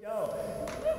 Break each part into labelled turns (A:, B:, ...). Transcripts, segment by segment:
A: Go.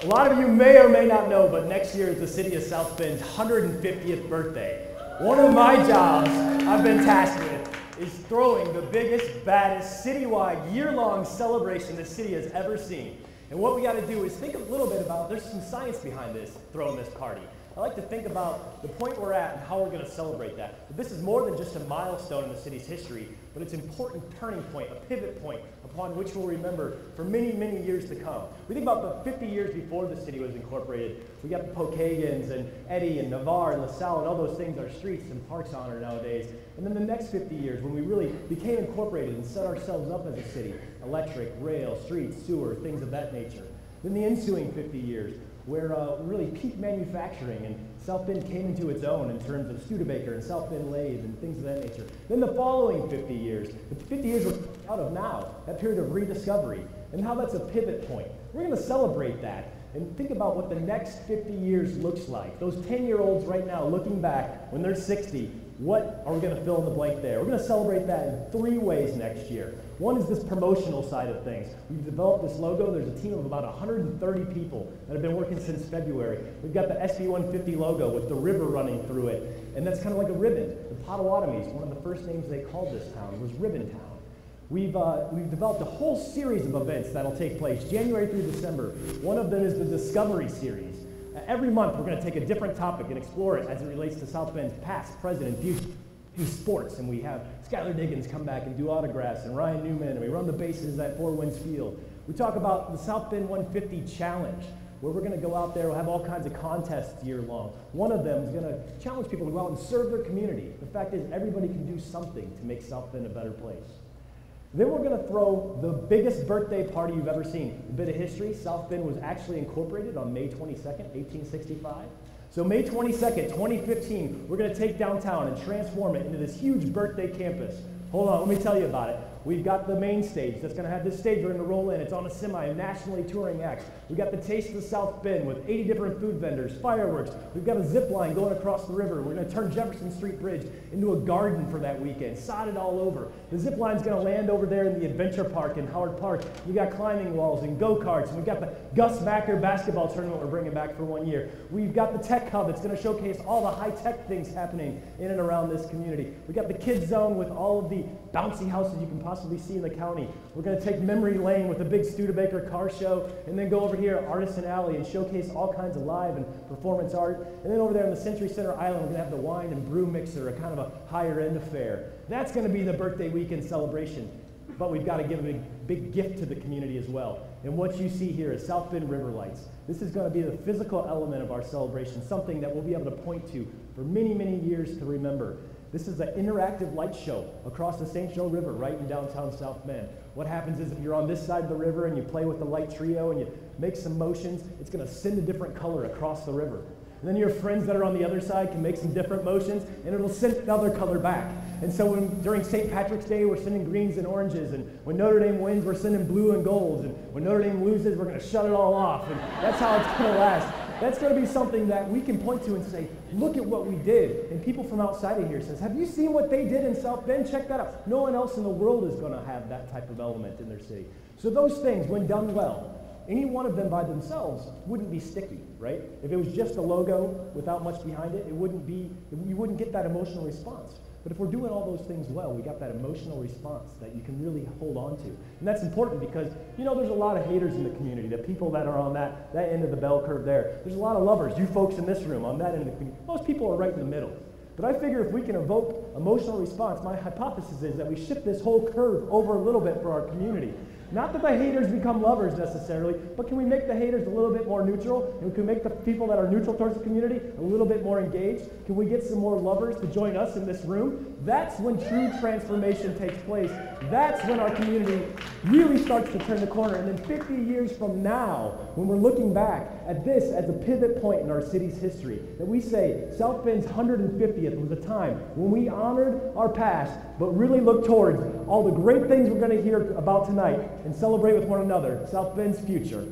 A: A lot of you may or may not know, but next year is the city of South Bend's 150th birthday. One of my jobs I've been tasked with is throwing the biggest, baddest, citywide, year-long celebration the city has ever seen. And what we got to do is think a little bit about, there's some science behind this, throwing this party. I like to think about the point we're at and how we're going to celebrate that. But this is more than just a milestone in the city's history, but it's an important turning point, a pivot point upon which we'll remember for many, many years to come. We think about the 50 years before the city was incorporated. We got the Pokagons and Eddy and Navarre and LaSalle and all those things our streets and parks honor nowadays. And then the next 50 years when we really became incorporated and set ourselves up as a city, electric, rail, streets, sewer, things of that nature. Then the ensuing 50 years, where really peak manufacturing and South Bend came into its own in terms of Studebaker and South Bend lathe and things of that nature. Then the following 50 years, the 50 years we're out of now, that period of rediscovery, and how that's a pivot point. We're going to celebrate that and think about what the next 50 years looks like. Those 10-year-olds right now looking back when they're 60, what are we going to fill in the blank there? We're going to celebrate that in 3 ways next year. One is this promotional side of things. We've developed this logo. There's a team of about 130 people that have been working since February. We've got the SB150 logo with the river running through it, and that's kind of like a ribbon. The Potawatomis, one of the first names they called this town was Ribbon Town. We've developed a whole series of events that'll take place January through December. One of them is the Discovery Series. Every month we're going to take a different topic and explore it as it relates to South Bend's past, present, and future. Do sports, and we have Skylar Diggins come back and do autographs, and Ryan Newman, and we run the bases at Four Winds Field. We talk about the South Bend 150 Challenge, where we're going to go out there, we'll have all kinds of contests year long. One of them is going to challenge people to go out and serve their community. The fact is, everybody can do something to make South Bend a better place. Then we're going to throw the biggest birthday party you've ever seen. A bit of history, South Bend was actually incorporated on May 22nd, 1865. So May 22nd, 2015, we're going to take downtown and transform it into this huge birthday campus. Hold on, let me tell you about it. We've got the main stage that's going to have this stage we're going to roll in. It's on a semi, nationally touring acts. We've got the Taste of South Bend with 80 different food vendors, fireworks. We've got a zip line going across the river. We're going to turn Jefferson Street Bridge into a garden for that weekend, sod it all over. The zip line's going to land over there in the Adventure Park in Howard Park. We've got climbing walls and go-karts. And we've got the Gus Macker basketball tournament we're bringing back for 1 year. We've got the Tech Hub that's going to showcase all the high-tech things happening in and around this community. We've got the Kids Zone with all of the bouncy houses you can possibly see in the county. We're going to take Memory Lane with a big Studebaker car show, and then go over here Artisan Alley and showcase all kinds of live and performance art. And then over there on the Century Center Island, we're going to have the wine and brew mixer, a kind of a higher end affair. That's going to be the birthday weekend celebration. But we've got to give a big gift to the community as well. And what you see here is South Bend River Lights. This is going to be the physical element of our celebration, something that we'll be able to point to for many, many years to remember. This is an interactive light show across the St. Joe River right in downtown South Bend. What happens is if you're on this side of the river and you play with the light trio and you make some motions, it's going to send a different color across the river. And then your friends that are on the other side can make some different motions, and it'll send another color back. And so during St. Patrick's Day, we're sending greens and oranges, and when Notre Dame wins, we're sending blue and golds, and when Notre Dame loses, we're going to shut it all off, and that's how it's going to last. That's going to be something that we can point to and say, look at what we did. And people from outside of here says, have you seen what they did in South Bend? Check that out. No one else in the world is going to have that type of element in their city. So those things, when done well, any one of them by themselves wouldn't be sticky, right? If it was just a logo without much behind it, you wouldn't get that emotional response. But if we're doing all those things well, we got that emotional response that you can really hold on to. And that's important because, you know, there's a lot of haters in the community, the people that are on that end of the bell curve there. There's a lot of lovers, you folks in this room, on that end of the community. Most people are right in the middle. But I figure if we can evoke emotional response, my hypothesis is that we shift this whole curve over a little bit for our community. Not that the haters become lovers necessarily, but can we make the haters a little bit more neutral? And can we make the people that are neutral towards the community a little bit more engaged? Can we get some more lovers to join us in this room? That's when true transformation takes place. That's when our community really starts to turn the corner. And then 50 years from now, when we're looking back at this as a pivot point in our city's history, that we say South Bend's 150th was a time when we honored our past, but really looked towards all the great things we're going to hear about tonight and celebrate with one another South Bend's future.